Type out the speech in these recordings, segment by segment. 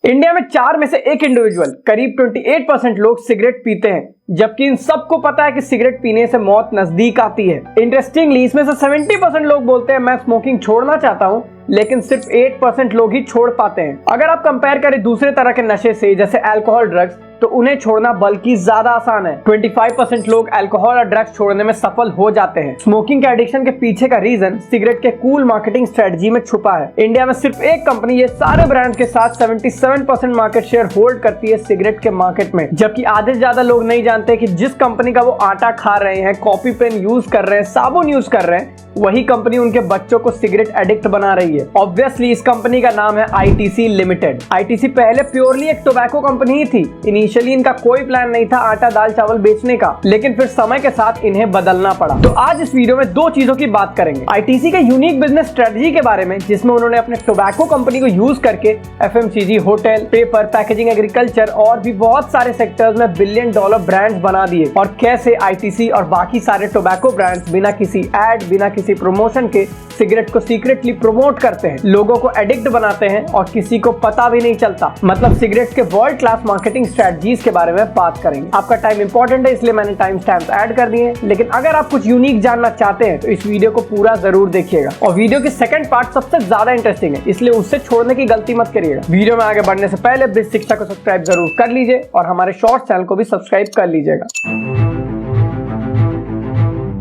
India में 4 में से 1 इंडिविजुअल करीब 28% लोग सिगरेट पीते हैं, जबकि इन सबको पता है कि सिगरेट पीने से मौत नजदीक आती है। इंटरेस्टिंगली इसमें से 70% लोग बोलते हैं मैं स्मोकिंग छोड़ना चाहता हूं, लेकिन सिर्फ 8% लोग ही छोड़ पाते हैं। अगर आप कंपेयर करें दूसरे तरह के नशे से जैसे अल्कोहल, ड्रग्स, तो उन्हें छोड़ना बल्कि ज्यादा आसान है। 25% लोग अल्कोहल और ड्रग्स छोड़ने में सफल हो जाते हैं। स्मोकिंग के एडिक्शन के पीछे का रीजन सिगरेट के कूल मार्केटिंग स्ट्रेटजी में छुपा है। इंडिया में सिर्फ एक कंपनी ये सारे ब्रांड्स के साथ 77% मार्केट शेयर होल्ड करती है सिगरेट के मार्केट में, जबकि आधे से ज्यादा लोग नहीं जानते कि जिस कंपनी का वो आटा खा रहे हैं, कॉपी पेन यूज कर रहे हैं, साबुन यूज कर रहे हैं, वही कंपनी उनके बच्चों को सिगरेट एडिक्ट बना रही है। ऑब्वियसली इस कंपनी का नाम है आईटीसी लिमिटेड। आईटीसी पहले प्योरली एक टोबैको कंपनी ही थी। इनिशियली इनका कोई प्लान नहीं था आटा दाल चावल बेचने का, लेकिन फिर समय के साथ इन्हें बदलना पड़ा। तो आज इस वीडियो में 2 चीजों की बात करेंगे। आईटीसी के यूनिक बिजनेस स्ट्रेटजी के बारे में, जिसमें उन्होंने अपने टोबैको कंपनी को यूज करके FMCG, hotel, paper, packaging, agriculture और भी बहुत सारे सेक्टर्स में $1 बिलियन ब्रांड्स बना दिए, और कैसे आईटीसी और बाकी सारे टोबैको ब्रांड्स बिना किसी एड, बिना किसी प्रमोशन के सिगरेट को सीक्रेटली प्रमोट करते हैं, लोगों को एडिक्ट बनाते हैं और किसी को पता भी नहीं चलता। मतलब सिगरेट के वर्ल्ड क्लास मार्केटिंग स्ट्रेटजीज के बारे में बात करेंगे। आपका टाइम इंपॉर्टेंट है, इसलिए मैंने टाइम स्टैम्प ऐड कर दिए, लेकिन अगर आप कुछ यूनिक जानना चाहते हैं तो इस वीडियो को पूरा जरूर देखिएगा। और वीडियो की सेकंड पार्ट सबसे ज्यादा इंटरेस्टिंग है, इसलिए उससे छोड़ने की गलती मत करिएगा। वीडियो में आगे बढ़ने से पहले ब्रिज शिक्षा को सब्सक्राइब जरूर कर लीजिए और हमारे शॉर्ट चैनल को भी सब्सक्राइब कर लीजिएगा।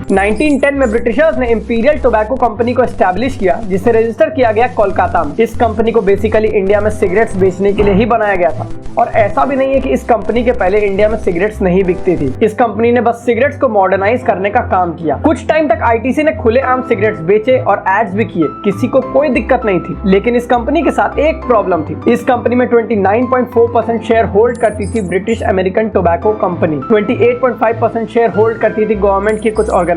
1910 में ब्रिटिशर्स ने इंपीरियल टोबैको कंपनी को एस्टैब्लिश किया, जिसे रजिस्टर किया गया कोलकाता में। इस कंपनी को बेसिकली इंडिया में सिगरेट्स बेचने के लिए ही बनाया गया था, और ऐसा भी नहीं है कि इस कंपनी के पहले इंडिया में सिगरेट्स नहीं बिकती थी। इस कंपनी ने बस सिगरेट्स को मॉडर्नाइज करने का काम किया। कुछ टाइम तक आईटीसी ने खुलेआम सिगरेट्स बेचे और एड्स भी किए, किसी को कोई दिक्कत नहीं थी। लेकिन इस कंपनी के साथ एक प्रॉब्लम थी। इस कंपनी में 29.4% शेयर होल्ड करती थी British American tobacco company, 28.5% share hold करती थी गवर्नमेंट की कुछ ऑर्गेनाइजेशंस,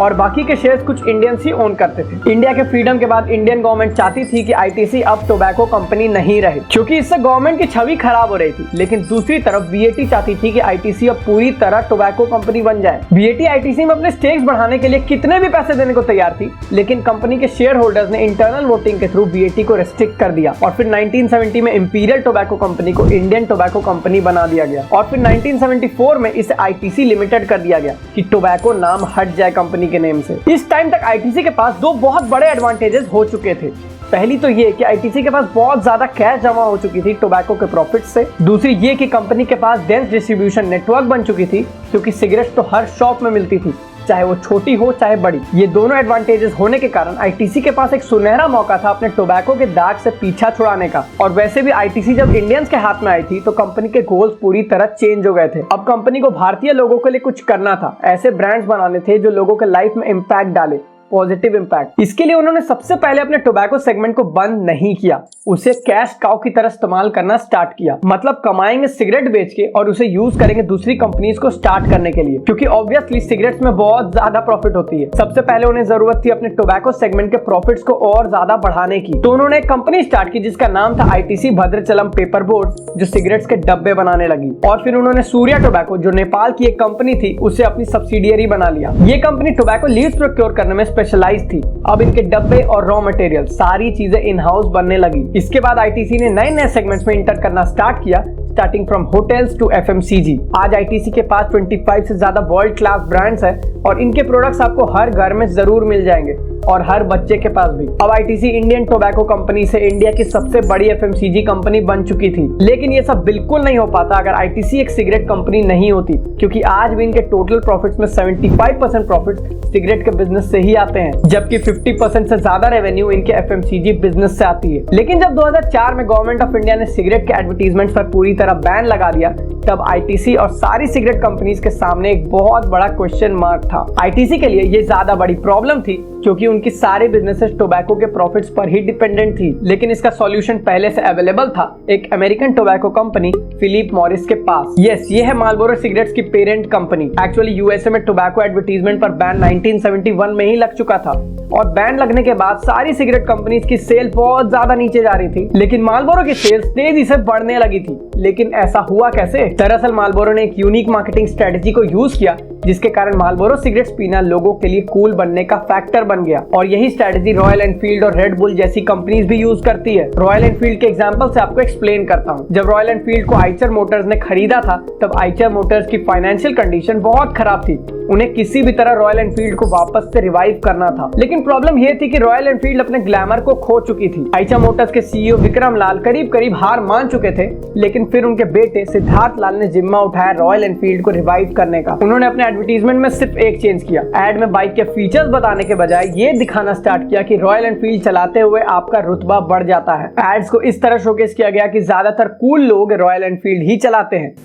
और बाकी के शेयर्स कुछ इंडियंस ही ओन करते थे। इंडिया के फ्रीडम के बाद इंडियन गवर्नमेंट चाहती थी कि आईटीसी अब टोबैको कंपनी नहीं रहे, क्योंकि इससे गवर्नमेंट की छवि खराब हो रही थी। लेकिन दूसरी तरफ बीएटी चाहती थी कि आईटीसी अब पूरी तरह टोबैको कंपनी बन जाए। बीएटी आईटीसी में अपने स्टेक्स बढ़ाने के लिए कितने भी पैसे देने को तैयार थी, लेकिन कंपनी के शेयर होल्डर्स ने इंटरनल वोटिंग के थ्रू बीएटी को रेस्ट्रिक्ट कर दिया, और फिर 1970 में इंपीरियल टोबैको कंपनी को इंडियन टोबैको कंपनी बना दिया गया, और फिर 1974 में इसे आईटीसी लिमिटेड कर दिया गया कि टोबैको नाम हट जाए कंपनी के नेम से। इस टाइम तक आईटीसी के पास 2 बहुत बड़े एडवांटेजेस हो चुके थे। पहली तो ये कि आईटीसी के पास बहुत ज्यादा कैश जमा हो चुकी थी टोबैको के प्रॉफिट से। दूसरी ये कि कंपनी के पास डेंस डिस्ट्रीब्यूशन नेटवर्क बन चुकी थी, क्योंकि सिगरेट तो हर शॉप में मिलती थी, चाहे वो छोटी हो चाहे बड़ी। ये दोनों एडवांटेजेस होने के कारण आईटीसी के पास एक सुनहरा मौका था अपने टोबैको के दाग से पीछा छुड़ाने का। और वैसे भी आईटीसी जब इंडियंस के हाथ में आई थी तो कंपनी के गोल्स पूरी तरह चेंज हो गए थे। अब कंपनी को भारतीय लोगों के लिए कुछ करना था, ऐसे ब्रांड्स बनाने थे जो लोगों के लाइफ में इम्पैक्ट डाले, पॉजिटिव इम्पैक्ट। इसके लिए उन्होंने सबसे पहले अपने टोबैको सेगमेंट को बंद नहीं किया, उसे कैश काउ की तरह इस्तेमाल करना स्टार्ट किया। मतलब कमाएंगे सिगरेट बेच के और उसे यूज करेंगे दूसरी कंपनीज को स्टार्ट करने के लिए, क्योंकि ऑब्वियसली सिगरेट्स में बहुत ज्यादा प्रॉफिट होती है। सबसे पहले उन्हें जरूरत थी अपने टोबैको सेगमेंट के प्रॉफिट्स को और ज्यादा बढ़ाने की, तो उन्होंने एक कंपनी स्टार्ट की जिसका नाम था आईटीसी भद्राचलम पेपर बोर्ड्स, जो सिगरेट्स के डब्बे बनाने लगी। और फिर उन्होंने सूर्या टोबैको, जो नेपाल की एक कंपनी थी, उसे अपनी सब्सिडियरी बना लिया। ये कंपनी टोबैको लीव्स प्रोक्योर करने में स्पेशलाइज थी। अब इनके डब्बे और रॉ मटेरियल सारी चीजें इन हाउस बनने लगी। इसके बाद आईटीसी ने नए नए सेगमेंट्स में इंटर करना स्टार्ट किया, starting from hotels to FMCG. आज आईटीसी के पास 25 से ज्यादा वर्ल्ड क्लास ब्रांड्स हैं, और इनके प्रोडक्ट्स आपको हर घर में जरूर मिल जाएंगे, और हर बच्चे के पास भी। अब आईटीसी इंडियन टोबैको कंपनी से इंडिया की सबसे बड़ी एफएमसीजी कंपनी बन चुकी थी। लेकिन ये सब बिल्कुल नहीं हो पाता अगर आईटीसी एक सिगरेट कंपनी नहीं होती, क्योंकि आज भी इनके टोटल प्रॉफिट्स में 75% प्रॉफिट सिगरेट के बिजनेस से ही आते हैं, जबकि 50% से ज्यादा रेवेन्यू इनके एफएमसीजी बिजनेस से आती है। लेकिन जब 2004 में गवर्नमेंट ऑफ इंडिया ने सिगरेट के एडवर्टीजमेंट पर पूरी तरह बैन लगा दिया, तब आईटीसी और सारी सिगरेट कंपनीज के सामने एक बहुत बड़ा क्वेश्चन मार्क था। आईटीसी के लिए ये ज्यादा बड़ी प्रॉब्लम थी, क्योंकि उनकी सारे बिजनेसेस टोबैको के प्रॉफिट्स पर ही डिपेंडेंट थी। लेकिन इसका सॉल्यूशन पहले से अवेलेबल था एक American tobacco company Philip Morris के पास। यस, ये है मार्लबोरो सिगरेट्स की पेरेंट कंपनी। एक्चुअली यूएसए में टोबैको एडवर्टीजमेंट पर बैन 1971 में ही लग चुका था, और बैन लगने के बाद सारी सिगरेट कंपनीज की सेल बहुत ज्यादा नीचे जा रही थी, लेकिन मार्लबोरो की सेल्स तेजी से बढ़ने लगी थी। लेकिन लेकिन ऐसा हुआ कैसे? दरअसल मार्लबोरो ने एक यूनिक मार्केटिंग स्ट्रेटेजी को यूज किया, जिसके कारण मार्लबोरो सिगरेट्स पीना लोगों के लिए कूल बनने का फैक्टर बन गया। और यही स्ट्रेटेजी रॉयल एनफील्ड और रेड बुल जैसी कंपनीज भी यूज करती है। रॉयल एनफील्ड के एग्जांपल से आपको एक्सप्लेन करता हूं। जब रॉयल एनफील्ड को आइचर मोटर्स ने खरीदा था, तब आइचर मोटर्स की फाइनेंशियल कंडीशन बहुत खराब थी। उन्हें किसी भी तरह रॉयल एनफील्ड को वापस से रिवाइव करना था, लेकिन प्रॉब्लम यह थी कि रॉयल एनफील्ड अपने ग्लैमर को खो चुकी थी। आइचर मोटर्स के सीईओ विक्रम लाल करीब करीब हार मान चुके थे, लेकिन फिर उनके बेटे सिद्धार्थ लाल ने जिम्मा उठाया रॉयल एनफील्ड को रिवाइव करने का। उन्होंने अपने एडवर्टीजमेंट में सिर्फ एक चेंज किया। एड में बाइक के फीचर्स बताने के बजाय ये दिखाना स्टार्ट किया कि रॉयल एनफील्ड चलाते हुए आपका रुतबा बढ़ जाता है। एड्स को इस तरह शोकेस किया गया कि ज्यादातर कूल लोग रॉयल एनफील्ड ही चलाते हैं।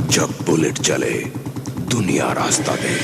जब बुलेट चले दुनिया रास्ता दे।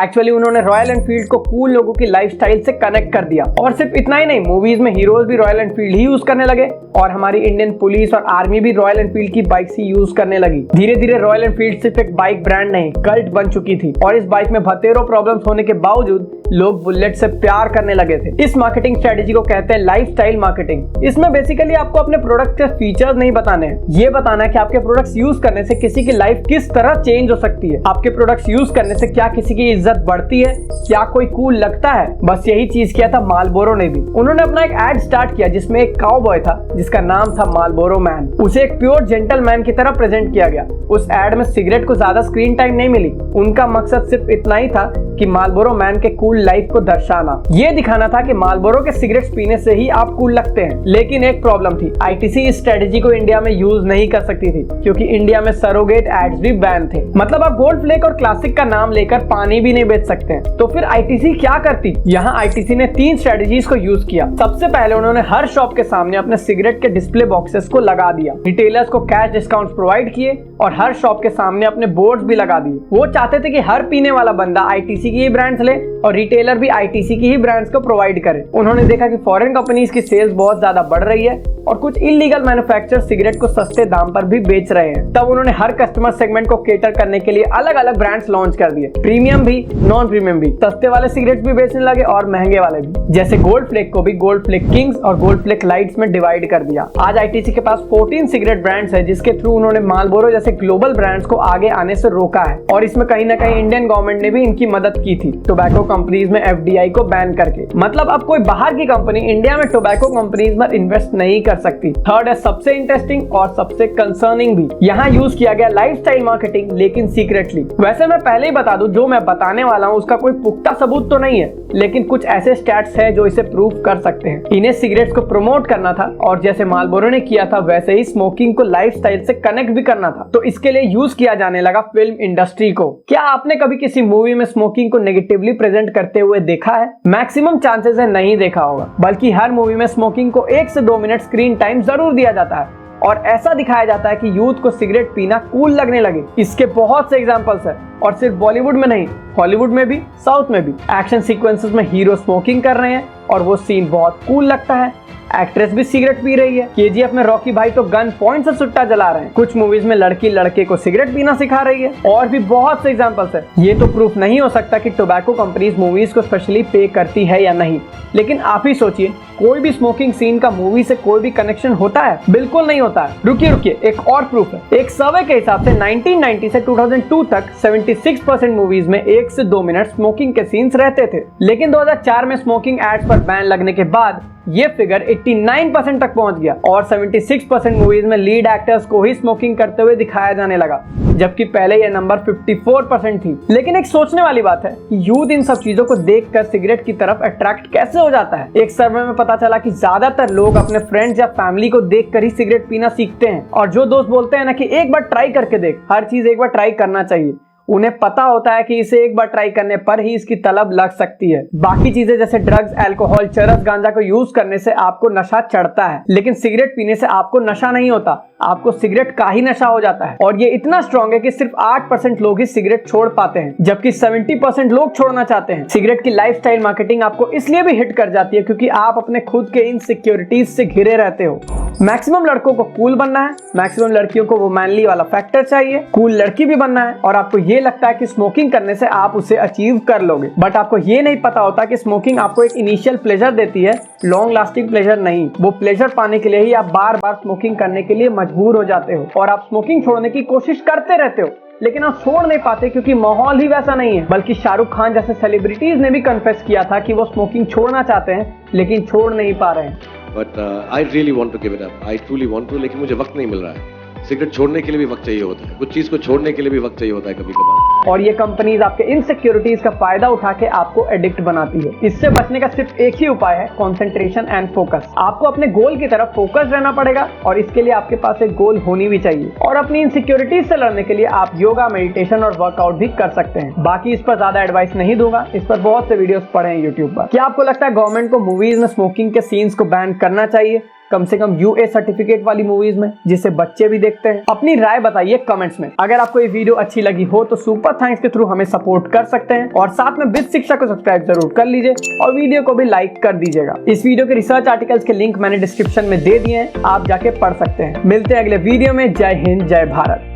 एक्चुअली उन्होंने रॉयल एनफील्ड को कूल लोगों की लाइफस्टाइल से कनेक्ट कर दिया। और सिर्फ इतना ही नहीं, मूवीज में हीरोज भी रॉयल एनफील्ड ही यूज करने लगे और हमारी इंडियन पुलिस और आर्मी भी रॉयल एनफील्ड की बाइक्स ही यूज करने लगी। धीरे धीरे रॉयल एनफील्ड सिर्फ एक बाइक ब्रांड नहीं, कल्ट बन चुकी थी। और इस बाइक में भतेरों प्रॉब्लम्स होने के बावजूद लोग बुलेट से प्यार करने लगे थे। इस मार्केटिंग स्ट्रेटेजी को कहते हैं लाइफस्टाइल मार्केटिंग। इसमें बेसिकली आपको अपने प्रोडक्ट के फीचर्स नहीं बताने हैं, ये बताना है कि आपके प्रोडक्ट्स यूज करने से किसी की लाइफ किस तरह चेंज हो सकती है। आपके प्रोडक्ट्स यूज करने से क्या किसी की इज्जत बढ़ती है, क्या कोई कूल लगता है। बस यही चीज किया था मार्लबोरो ने भी। उन्होंने अपना एक एड स्टार्ट किया जिसमें एक काउबॉय था जिसका नाम था मार्लबोरो मैन। उसे एक प्योर जेंटलमैन की तरह प्रेजेंट किया गया। उस एड में सिगरेट को ज्यादा स्क्रीन टाइम नहीं मिली। उनका मकसद सिर्फ इतना ही था कि मार्लबोरो मैन के कूल लाइफ को दर्शाना। ये दिखाना था कि मार्लबोरो के सिगरेट्स पीने से ही आप कूल लगते हैं। लेकिन एक प्रॉब्लम थी, आईटीसी इस स्ट्रेटेजी को इंडिया में यूज नहीं कर सकती थी, क्योंकि इंडिया में सरोगेट एड्स भी बैन थे। मतलब आप गोल्ड फ्लेक और क्लासिक का नाम लेकर पानी भी नहीं बेच सकते हैं। तो फिर आईटीसी क्या करती? यहाँ आईटीसी ने 3 स्ट्रेटेजीज को यूज किया। सबसे पहले उन्होंने हर शॉप के सामने अपने सिगरेट के डिस्प्ले बॉक्सेस को लगा दिया। रिटेलर्स को कैश डिस्काउंट प्रोवाइड किए और हर शॉप के सामने अपने बोर्ड्स भी लगा दिए। वो चाहते थे कि हर पीने वाला बंदा आईटीसी की ही ब्रांड्स ले और रिटेलर भी आईटीसी की ही ब्रांड्स को प्रोवाइड करे। उन्होंने देखा कि फॉरेन कंपनीज की सेल्स बहुत ज्यादा बढ़ रही है और कुछ इलीगल मैन्युफैक्चरर सिगरेट को सस्ते दाम पर भी बेच रहे हैं। तब उन्होंने हर कस्टमर सेगमेंट को केटर करने के लिए अलग अलग ब्रांड्स लॉन्च कर दिए, प्रीमियम भी, नॉन प्रीमियम भी। सस्ते वाले सिगरेट भी बेचने लगे और महंगे वाले भी। जैसे गोल्ड फ्लेक को भी गोल्ड फ्लेक किंग्स और गोल्ड फ्लेक लाइट्स में डिवाइड कर दिया। आज आईटीसी के पास 14 सिगरेट ब्रांड्स है, जिसके थ्रू उन्होंने मार्लबोरो जैसे ग्लोबल ब्रांड्स को आगे आने से रोका है। और इसमें कहीं ना कहीं इंडियन गवर्नमेंट ने भी इनकी मदद की थी, टोबैको कंपनीज में एफडीआई को बैन करके। मतलब अब कोई बाहर की कंपनी इंडिया में टोबैको कंपनीज में इन्वेस्ट नहीं कर सकती। थर्ड है सबसे इंटरेस्टिंग और सबसे कंसर्निंग भी, यहाँ यूज किया गया लाइफस्टाइल मार्केटिंग, लेकिन सीक्रेटली। वैसे मैं पहले ही बता दूं, जो मैं बताने वाला हूँ उसका कोई पुख्ता सबूत तो नहीं है, लेकिन कुछ ऐसे स्टैट्स हैं जो इसे प्रूव कर सकते हैं। इन्हें सिगरेट्स को प्रमोट करना था और जैसे मार्लबोरो ने किया था वैसे ही स्मोकिंग को लाइफस्टाइल से कनेक्ट भी करना था। तो इसके लिए यूज किया जाने लगा फिल्म इंडस्ट्री को। क्या आपने कभी किसी मूवी में स्मोकिंग को नेगेटिवली प्रेजेंट करते हुए देखा है? मैक्सिमम चांसेस है नहीं देखा होगा। बल्कि हर मूवी में स्मोकिंग को 1 से 2 मिनट स्क्रीन टाइम जरूर दिया जाता है और ऐसा दिखाया जाता है कि यूथ को सिगरेट पीना कूल लगने लगे। इसके बहुत से एग्जांपल्स हैं और सिर्फ बॉलीवुड में नहीं, हॉलीवुड में भी, साउथ में भी। एक्शन सीक्वेंसेस में हीरो स्मोकिंग कर रहे हैं और वो सीन बहुत कूल लगता है। एक्ट्रेस भी सिगरेट पी रही है। केजीएफ में रॉकी भाई तो गन पॉइंट से सुट्टा जला रहे हैं। कुछ मूवीज में लड़की लड़के को सिगरेट पीना सिखा रही है। और भी बहुत से एग्जांपल्स है। ये तो प्रूफ नहीं हो सकता कि टोबैको कंपनीज मूवीज को स्पेशली पे करती है या नहीं, लेकिन आप ही सोचिए, कोई भी स्मोकिंग सीन का मूवी से कोई भी कनेक्शन होता है? बिल्कुल नहीं होता है। रुकिए, एक और प्रूफ है। एक सर्वे के हिसाब से 1990 से 2002 तक 76% मूवीज में 1 से 2 मिनट स्मोकिंग के सीन्स रहते थे। लेकिन 2004 में स्मोकिंग एड्स पर बैन लगने के बाद ये फिगर 89% तक पहुंच गया और 76% मूवीज में लीड एक्टर्स को ही स्मोकिंग करते हुए दिखाया जाने लगा, जबकि पहले यह नंबर 54% थी। लेकिन एक सोचने वाली बात है, यूथ इन सब चीजों को देखकर सिगरेट की तरफ अट्रैक्ट कैसे हो जाता है? एक सर्वे में पता चला कि ज्यादातर लोग अपने फ्रेंड्स या फैमिली को देखकर ही सिगरेट पीना सीखते हैं। और जो दोस्त बोलते हैं ना कि एक बार ट्राई करके देख, हर चीज एक बार ट्राई करना चाहिए, उन्हें पता होता है कि इसे एक बार ट्राई करने पर ही इसकी तलब लग सकती है। बाकी चीजें जैसे ड्रग्स, अल्कोहल, चरस, गांजा को यूज करने से आपको नशा चढ़ता है, लेकिन सिगरेट पीने से आपको नशा नहीं होता, आपको सिगरेट का ही नशा हो जाता है। और ये इतना स्ट्रॉन्ग है कि सिर्फ 8% लोग ही सिगरेट छोड़ पाते हैं, जबकि 70% लोग छोड़ना चाहते हैं। सिगरेट की लाइफस्टाइल मार्केटिंग आपको इसलिए भी हिट कर जाती है क्योंकि आप अपने खुद के इनसिक्योरिटीज से घिरे रहते हो। मैक्सिमम लड़कों को कूल बनना है, मैक्सिमम लड़कियों को वो मैनली वाला फैक्टर चाहिए, कूल लड़की भी बनना है और आपको ये लगता है कि स्मोकिंग करने से आप उसे अचीव कर लोगे। बट आपको ये नहीं पता होता कि स्मोकिंग आपको एक इनिशियल प्लेजर देती है, लॉन्ग लास्टिंग प्लेजर नहीं। वो प्लेजर पाने के लिए ही आप बार बार स्मोकिंग करने के लिए मजबूर हो जाते हो और आप स्मोकिंग छोड़ने की कोशिश करते रहते हो, लेकिन आप छोड़ नहीं पाते क्योंकि माहौल ही वैसा नहीं है। बल्कि शाहरुख खान जैसे सेलिब्रिटीज ने भी कन्फेस किया था कि वो स्मोकिंग छोड़ना चाहते हैं लेकिन छोड़ नहीं पा रहे हैं। But I really want to give it up, I truly want to, लेकिन मुझे वक्त नहीं मिल रहा है। सिगरेट छोड़ने के लिए भी वक्त चाहिए होता है, कुछ चीज को छोड़ने के लिए भी वक्त चाहिए होता है कभी कभार। और ये कंपनीज आपके इनसिक्योरिटीज का फायदा उठा के आपको एडिक्ट बनाती है। इससे बचने का सिर्फ एक ही उपाय है, कंसंट्रेशन एंड फोकस। आपको अपने गोल की तरफ फोकस रहना पड़ेगा और इसके लिए आपके पास एक गोल होनी भी चाहिए। और अपनी इनसिक्योरिटीज से लड़ने के लिए आप योगा, मेडिटेशन और वर्कआउट भी कर सकते हैं। बाकी इस पर ज्यादा एडवाइस नहीं दूंगा, इस पर बहुत से वीडियोस पड़े हैं यूट्यूब पर। क्या आपको लगता है गवर्नमेंट को मूवीज में स्मोकिंग के सीन्स को बैन करना चाहिए, कम से कम यूए सर्टिफिकेट वाली मूवीज में, जिसे बच्चे भी देखते हैं? अपनी राय बताइए कमेंट्स में। अगर आपको ये वीडियो अच्छी लगी हो तो सुपर थैंक्स के थ्रू हमें सपोर्ट कर सकते हैं और साथ में विद शिक्षा को सब्सक्राइब जरूर कर लीजिए और वीडियो को भी लाइक कर दीजिएगा। इस वीडियो के रिसर्च आर्टिकल्स के लिंक मैंने डिस्क्रिप्शन में दे दिए हैं, आप जाके पढ़ सकते हैं। मिलते हैं अगले वीडियो में। जय हिंद, जय भारत।